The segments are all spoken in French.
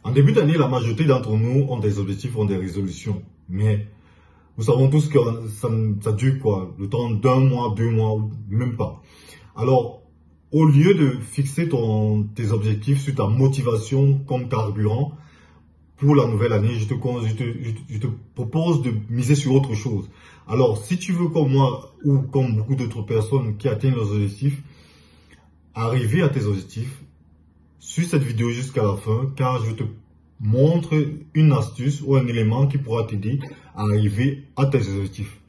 En début d'année, la majorité d'entre nous ont des objectifs, ont des résolutions. Mais nous savons tous que ça dure quoi? Le temps d'un mois, 2 mois, même pas. Alors, au lieu de fixer tes objectifs sur ta motivation comme carburant pour la nouvelle année, je te propose de miser sur autre chose. Alors, si tu veux comme moi ou comme beaucoup d'autres personnes qui atteignent leurs objectifs, arriver à tes objectifs, suis cette vidéo jusqu'à la fin car je te montre une astuce ou un élément qui pourra t'aider à arriver à tes objectifs.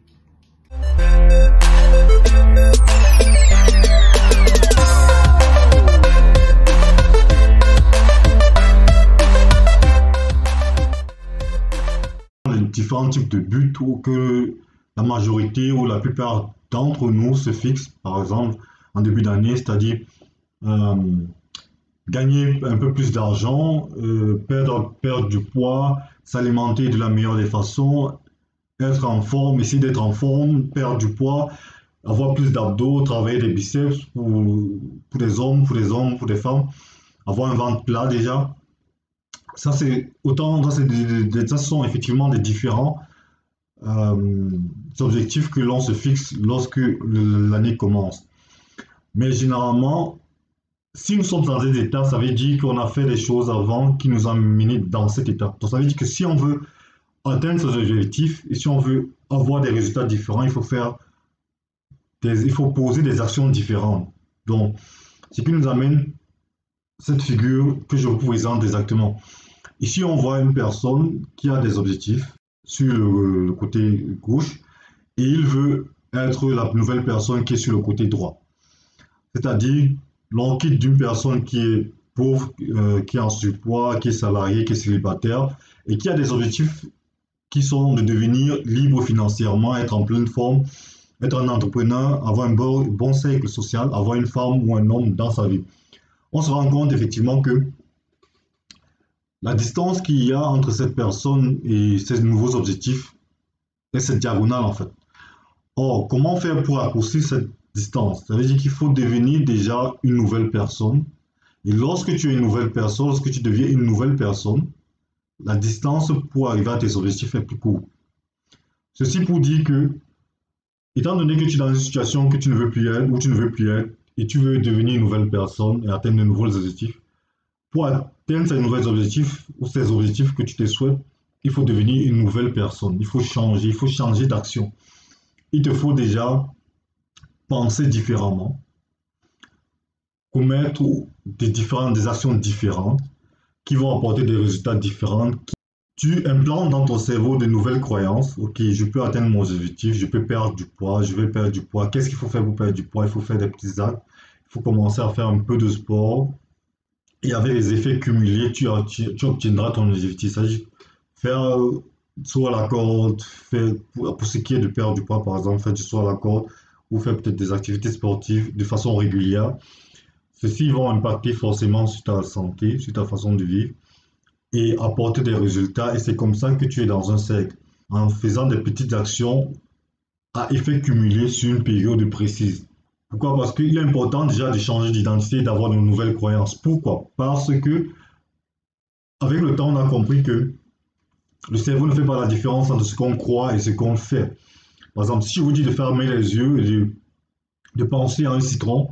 Les différents types de buts que la majorité ou la plupart d'entre nous se fixent, par exemple, en début d'année, c'est-à-dire gagner un peu plus d'argent, perdre du poids, s'alimenter de la meilleure des façons, être en forme, essayer d'être en forme, perdre du poids, avoir plus d'abdos, travailler des biceps pour des hommes, pour des femmes, avoir un ventre plat déjà. Ça, ça sont effectivement des différents objectifs que l'on se fixe lorsque l'année commence. Mais généralement, si nous sommes dans cet état, ça veut dire qu'on a fait des choses avant qui nous ont mené dans cet état. Donc ça veut dire que si on veut atteindre ces objectifs et si on veut avoir des résultats différents, il faut poser des actions différentes. Donc, ce qui nous amène cette figure que je vous présente exactement. Ici, on voit une personne qui a des objectifs sur le côté gauche et il veut être la nouvelle personne qui est sur le côté droit. C'est-à-dire, l'on quitte d'une personne qui est pauvre, qui est en surpoids, qui est salarié, qui est célibataire et qui a des objectifs qui sont de devenir libre financièrement, être en pleine forme, être un entrepreneur, avoir un bon cercle social, avoir une femme ou un homme dans sa vie. On se rend compte effectivement que la distance qu'il y a entre cette personne et ses nouveaux objectifs est cette diagonale en fait. Or, comment faire pour raccourcir cette distance? Ça veut dire qu'il faut devenir déjà une nouvelle personne. Et lorsque tu es une nouvelle personne, lorsque tu deviens une nouvelle personne, la distance pour arriver à tes objectifs est plus courte. Ceci pour dire que, étant donné que tu es dans une situation que tu ne veux plus être, ou tu ne veux plus être, et tu veux devenir une nouvelle personne et atteindre de nouveaux objectifs, pour atteindre ces nouveaux objectifs ou ces objectifs que tu te souhaites, il faut devenir une nouvelle personne. Il faut changer d'action. Il te faut déjà penser différemment, commettre des actions différentes qui vont apporter des résultats différents. Tu implantes dans ton cerveau de nouvelles croyances. Ok, je peux atteindre mon objectif, je peux perdre du poids, je vais perdre du poids. Qu'est-ce qu'il faut faire pour perdre du poids? Il faut faire des petits actes, il faut commencer à faire un peu de sport. Et avec les effets cumulés, tu obtiendras ton objectif. C'est-à-dire faire saut à la corde, pour ce qui est de perdre du poids, par exemple, faire du saut à la corde ou faire peut-être des activités sportives de façon régulière. Ceux-ci vont impacter forcément sur ta santé, sur ta façon de vivre et apporter des résultats. Et c'est comme ça que tu es dans un cercle, en faisant des petites actions à effet cumulé sur une période précise. Pourquoi? Parce qu'il est important déjà de changer d'identité, d'avoir de nouvelles croyances. Pourquoi? Parce que, avec le temps, on a compris que le cerveau ne fait pas la différence entre ce qu'on croit et ce qu'on fait. Par exemple, si je vous dis de fermer les yeux et de penser à un citron,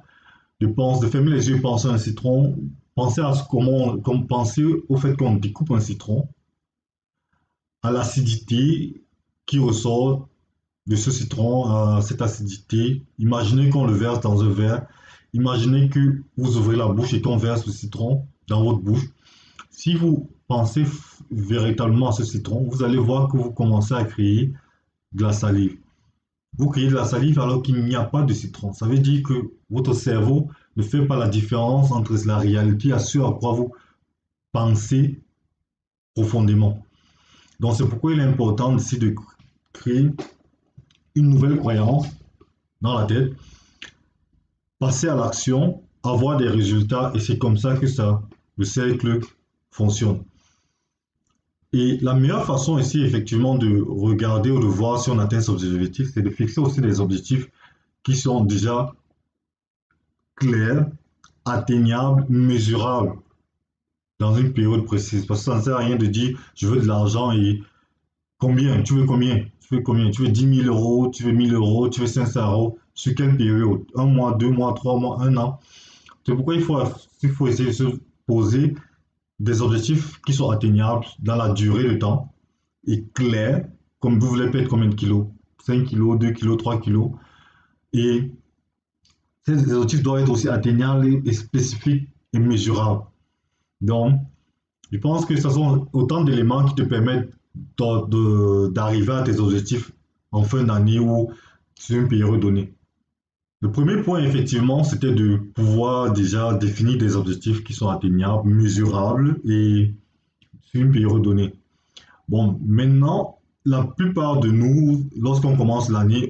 de fermer les yeux et penser à un citron, pensez à penser au fait qu'on découpe un citron, à l'acidité qui ressort de ce citron, cette acidité. Imaginez qu'on le verse dans un verre. Imaginez que vous ouvrez la bouche et qu'on verse le citron dans votre bouche. Si vous pensez véritablement à ce citron, vous allez voir que vous commencez à créer de la salive. Vous créez de la salive alors qu'il n'y a pas de citron. Ça veut dire que votre cerveau ne fait pas la différence entre la réalité et ce à quoi vous pensez profondément. Donc c'est pourquoi il est important ici de créer une nouvelle croyance dans la tête, passer à l'action, avoir des résultats et c'est comme ça que le cercle fonctionne. Et la meilleure façon ici effectivement de regarder ou de voir si on atteint ses objectifs, c'est de fixer aussi des objectifs qui sont déjà clairs, atteignables, mesurables. dans une période précise. Parce que ça ne sert à rien de dire je veux de l'argent et combien, tu veux combien, tu veux combien, tu veux 10 000 euros, tu veux 1 000 euros, tu veux 500 euros, sur quelle période? Un mois, 2 mois, 3 mois, un an. C'est pourquoi il faut essayer de se poser des objectifs qui sont atteignables dans la durée de temps et clairs, comme vous voulez perdre combien de kilos? 5 kilos, 2 kilos, 3 kilos. Et ces objectifs doivent être aussi atteignables et spécifiques et mesurables. Donc, je pense que ce sont autant d'éléments qui te permettent d'arriver à tes objectifs en fin d'année ou sur une période donnée. Le premier point, effectivement, c'était de pouvoir déjà définir des objectifs qui sont atteignables, mesurables et sur une période donnée. Bon, maintenant, la plupart de nous, lorsqu'on commence l'année,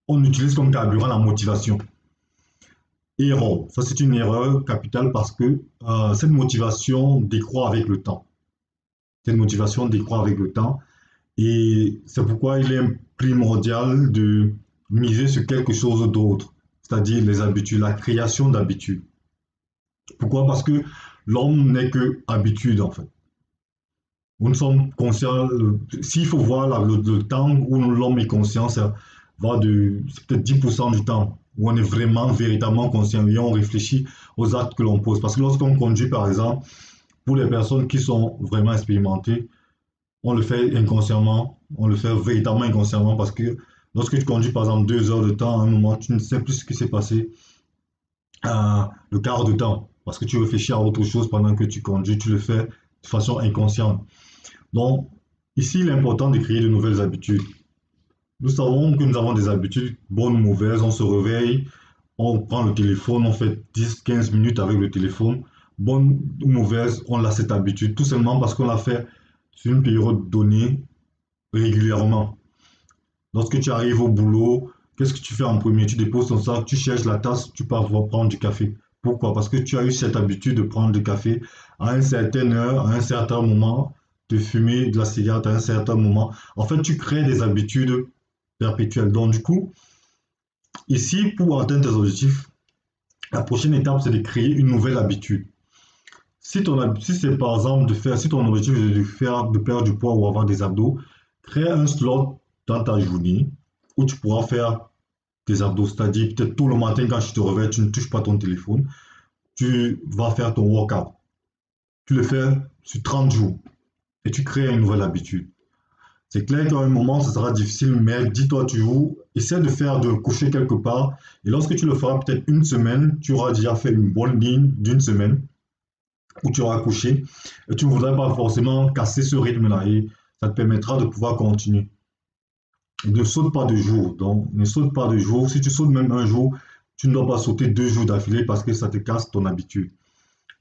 on utilise comme carburant la motivation. Erreur. Ça, c'est une erreur capitale parce que cette motivation décroît avec le temps. Cette motivation décroît avec le temps. Et c'est pourquoi il est primordial de miser sur quelque chose d'autre, c'est-à-dire les habitudes, la création d'habitudes. Pourquoi? Parce que l'homme n'est que habitude, en fait. Nous sommes conscients, s'il faut voir le temps où l'homme est conscient, ça va c'est peut-être 10% du temps où on est vraiment, véritablement conscient et on réfléchit aux actes que l'on pose. Parce que lorsqu'on conduit, par exemple, pour les personnes qui sont vraiment expérimentées, on le fait inconsciemment, on le fait véritablement inconsciemment parce que lorsque tu conduis, par exemple, 2 heures de temps, à un moment, tu ne sais plus ce qui s'est passé le quart de temps parce que tu réfléchis à autre chose pendant que tu conduis, tu le fais de façon inconsciente. Donc, ici, il est important de créer de nouvelles habitudes. Nous savons que nous avons des habitudes bonnes ou mauvaises. On se réveille, on prend le téléphone, on fait 10-15 minutes avec le téléphone. Bonne ou mauvaise, on a cette habitude, tout simplement parce qu'on l'a fait sur une période donnée régulièrement. Lorsque tu arrives au boulot, qu'est-ce que tu fais en premier? Tu déposes ton sac, tu cherches la tasse, tu pars prendre du café. Pourquoi? Parce que tu as eu cette habitude de prendre du café à une certaine heure, à un certain moment, de fumer de la cigarette à un certain moment. En fait, tu crées des habitudes perpétuelles. Donc, du coup, ici, pour atteindre tes objectifs, la prochaine étape, c'est de créer une nouvelle habitude. Si c'est par exemple si ton objectif est de perdre du poids ou avoir des abdos, crée un slot dans ta journée où tu pourras faire tes abdos. C'est-à-dire, peut-être tout le matin, quand tu te réveilles, tu ne touches pas ton téléphone, tu vas faire ton workout. Tu le fais sur 30 jours et tu crées une nouvelle habitude. C'est clair qu'à un moment, ce sera difficile, mais dis-toi toujours, essaie de coucher quelque part. Et lorsque tu le feras peut-être une semaine, tu auras déjà fait une bonne ligne d'une semaine où tu auras couché. Et tu ne voudrais pas forcément casser ce rythme-là. Et ça te permettra de pouvoir continuer. Et ne saute pas de jour. Donc, ne saute pas de jour. Si tu sautes même un jour, tu ne dois pas sauter 2 jours d'affilée parce que ça te casse ton habitude.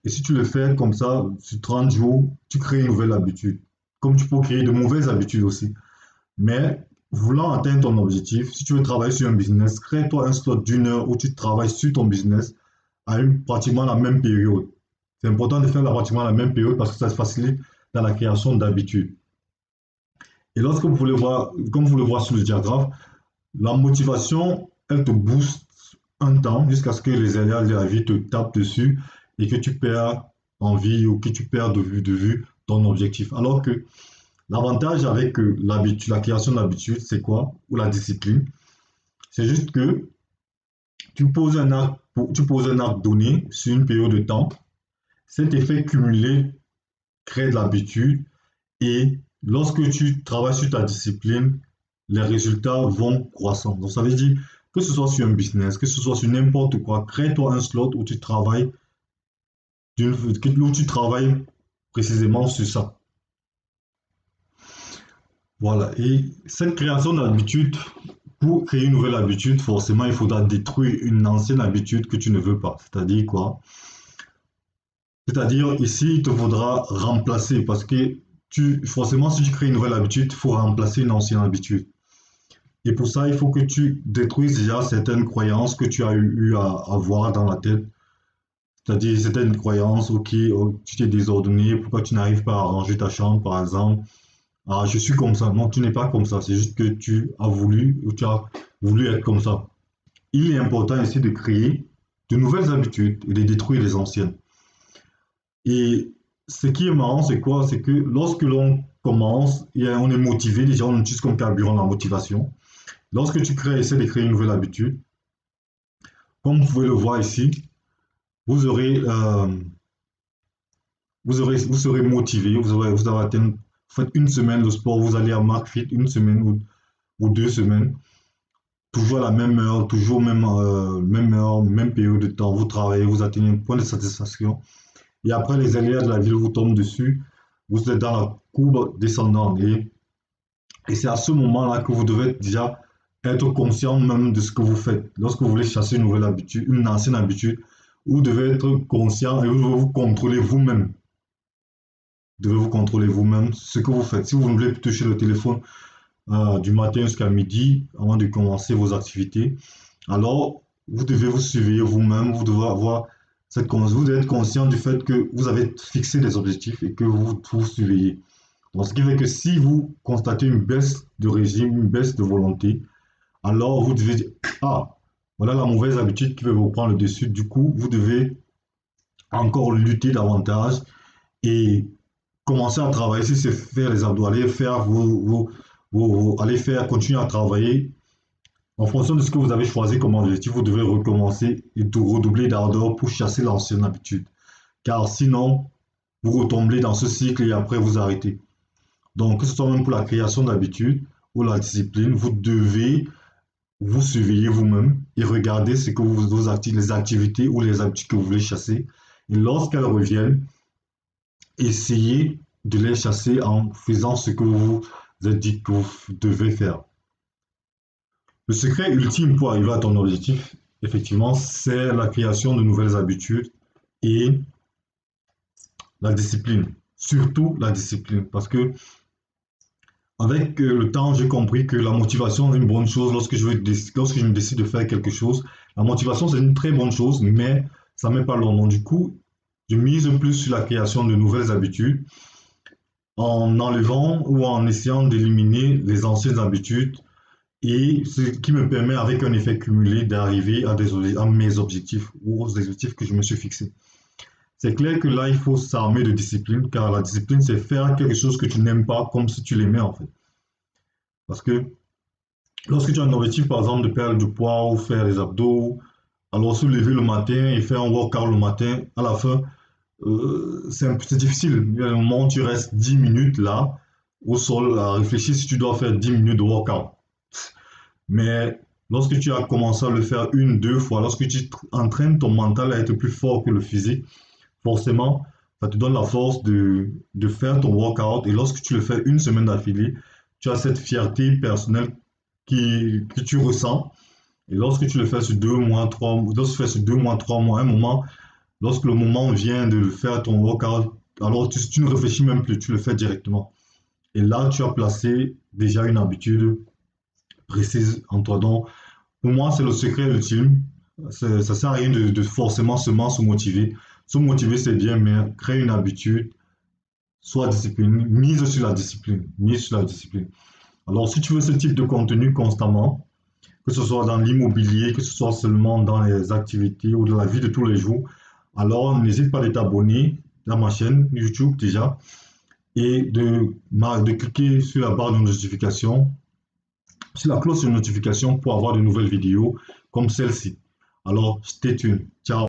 Et si tu le fais comme ça, sur 30 jours, tu crées une nouvelle habitude. Comme tu peux créer de mauvaises habitudes aussi. Mais voulant atteindre ton objectif, si tu veux travailler sur un business, crée-toi un slot d'1 heure où tu travailles sur ton business à pratiquement la même période. C'est important de faire pratiquement la même période parce que ça te facilite dans la création d'habitudes. Et lorsque vous voulez voir, comme vous le voyez sur le diagramme, la motivation, elle te booste un temps jusqu'à ce que les aléas de la vie te tapent dessus et que tu perds en vie ou que tu perds de vue ton objectif. Alors que l'avantage avec l'habitude, la création d'habitude, c'est quoi? Ou la discipline. C'est juste que tu poses un acte donné sur une période de temps. Cet effet cumulé crée de l'habitude et lorsque tu travailles sur ta discipline, les résultats vont croissant. Donc ça veut dire que ce soit sur un business, que ce soit sur n'importe quoi, crée-toi un slot où tu travailles, précisément sur ça. Voilà. Et cette création d'habitude, pour créer une nouvelle habitude, forcément, il faudra détruire une ancienne habitude que tu ne veux pas. C'est-à-dire quoi? C'est-à-dire, ici, il te faudra remplacer parce que forcément, si tu crées une nouvelle habitude, il faut remplacer une ancienne habitude. Et pour ça, il faut que tu détruises déjà certaines croyances que tu as eu à avoir dans la tête. C'est-à-dire certaines croyances, ok, oh, tu t'es désordonné, pourquoi tu n'arrives pas à ranger ta chambre, par exemple. Ah, je suis comme ça. Non, tu n'es pas comme ça. C'est juste que tu as voulu ou tu as voulu être comme ça. Il est important ici de créer de nouvelles habitudes et de détruire les anciennes. Et ce qui est marrant, c'est quoi? C'est que lorsque l'on commence, on est motivé, déjà on utilise comme carburant la motivation. Lorsque tu essaie de créer une nouvelle habitude, comme vous pouvez le voir ici, vous aurez, vous serez motivé, vous avez atteint, vous faites une semaine de sport, vous allez à McFit une semaine ou 2 semaines, toujours à la même heure, toujours même heure, même période de temps, vous travaillez, vous atteignez un point de satisfaction. Et après, les aléas de la ville vous tombent dessus, vous êtes dans la courbe descendante. Et c'est à ce moment-là que vous devez déjà être conscient même de ce que vous faites. Lorsque vous voulez chasser une nouvelle habitude, une ancienne habitude, vous devez être conscient et vous devez vous contrôler vous-même. Vous devez vous contrôler vous-même ce que vous faites. Si vous ne voulez plus toucher le téléphone du matin jusqu'à midi avant de commencer vos activités, alors vous devez vous surveiller vous-même, vous devez avoir vous devez être conscient du fait que vous avez fixé des objectifs et que vous vous surveillez. Donc, ce qui fait que si vous constatez une baisse de régime, une baisse de volonté, alors vous devez dire, ah, voilà la mauvaise habitude qui veut vous prendre le dessus. Du coup, vous devez encore lutter davantage et commencer à travailler. Si c'est faire les abdos, allez faire allez faire, continuer à travailler. En fonction de ce que vous avez choisi comme objectif, vous devez recommencer et redoubler d'ardeur pour chasser l'ancienne habitude. Car sinon, vous retombez dans ce cycle et après vous arrêtez. Donc, que ce soit même pour la création d'habitudes ou la discipline, vous devez vous surveiller vous-même et regarder ce que les activités ou les habitudes que vous voulez chasser. Et lorsqu'elles reviennent, essayez de les chasser en faisant ce que vous vous êtes dit que vous devez faire. Le secret ultime pour arriver à ton objectif, effectivement, c'est la création de nouvelles habitudes et la discipline. Surtout la discipline, parce que avec le temps, j'ai compris que la motivation est une bonne chose lorsque je me décide de faire quelque chose. La motivation, c'est une très bonne chose, mais ça ne met pas long. Du coup, je mise plus sur la création de nouvelles habitudes en enlevant ou en essayant d'éliminer les anciennes habitudes et ce qui me permet, avec un effet cumulé, d'arriver à mes objectifs ou aux objectifs que je me suis fixés. C'est clair que là, il faut s'armer de discipline, car la discipline, c'est faire quelque chose que tu n'aimes pas comme si tu l'aimais en fait. Parce que lorsque tu as un objectif, par exemple, de perdre du poids ou faire des abdos, alors se lever le matin et faire un workout le matin, à la fin, c'est difficile. Il y a un moment où tu restes 10 minutes là, au sol, à réfléchir si tu dois faire 10 minutes de workout. Mais lorsque tu as commencé à le faire une, deux fois, lorsque tu entraînes ton mental à être plus fort que le physique, forcément, ça te donne la force de faire ton workout. Et lorsque tu le fais une semaine d'affilée, tu as cette fierté personnelle que tu ressens. Et lorsque tu le fais sur 2 mois, 3 mois, lorsque tu fais sur 2 mois, 3 mois, un moment, lorsque le moment vient de faire ton workout, alors tu ne réfléchis même plus, tu le fais directement. Et là, tu as placé déjà une habitude précise en toi. Donc, pour moi, c'est le secret ultime. Ça ne sert à rien de forcément seulement se motiver. Se motiver, c'est bien, mais créer une habitude, soit discipline, mise sur la discipline, mise sur la discipline. Alors, si tu veux ce type de contenu constamment, que ce soit dans l'immobilier, que ce soit seulement dans les activités ou dans la vie de tous les jours, alors n'hésite pas à t'abonner à ma chaîne YouTube déjà et de cliquer sur la barre de notification, sur la cloche de notification pour avoir de nouvelles vidéos comme celle-ci. Alors, stay tuned. Ciao.